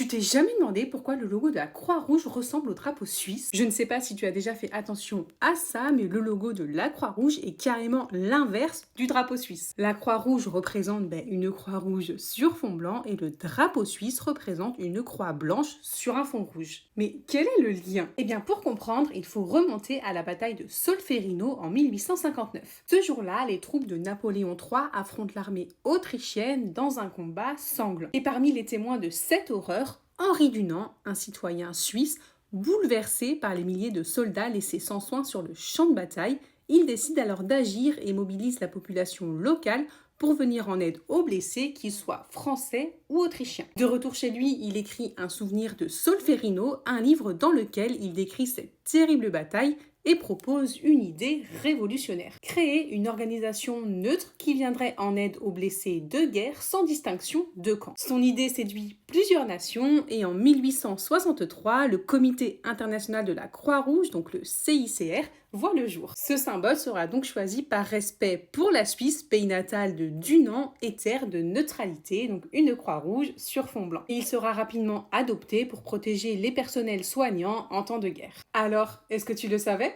t'es jamais demandé pourquoi le logo de la Croix-Rouge ressemble au drapeau suisse? Je ne sais pas si tu as déjà fait attention à ça, mais le logo de la Croix-Rouge est carrément l'inverse du drapeau suisse. La Croix-Rouge représente une croix rouge sur fond blanc et le drapeau suisse représente une croix blanche sur un fond rouge. Mais quel est le lien? Eh bien, pour comprendre, il faut remonter à la bataille de Solferino en 1859. Ce jour-là, les troupes de Napoléon III affrontent l'armée autrichienne dans un combat sanglant. Et parmi les témoins de cette horreur, Henri Dunant, un citoyen suisse, bouleversé par les milliers de soldats laissés sans soin sur le champ de bataille, il décide alors d'agir et mobilise la population locale pour venir en aide aux blessés, qu'ils soient français ou autrichiens. De retour chez lui, il écrit un souvenir de Solferino, un livre dans lequel il décrit cette terrible bataille et propose une idée révolutionnaire. Créer une organisation neutre qui viendrait en aide aux blessés de guerre sans distinction de camp. Son idée séduit plusieurs nations et en 1863, le Comité international de la Croix-Rouge, donc le CICR, voit le jour. Ce symbole sera donc choisi par respect pour la Suisse, pays natal de Dunant et terre de neutralité, donc une croix rouge sur fond blanc. Et il sera rapidement adopté pour protéger les personnels soignants en temps de guerre. Alors, est-ce que tu le savais ?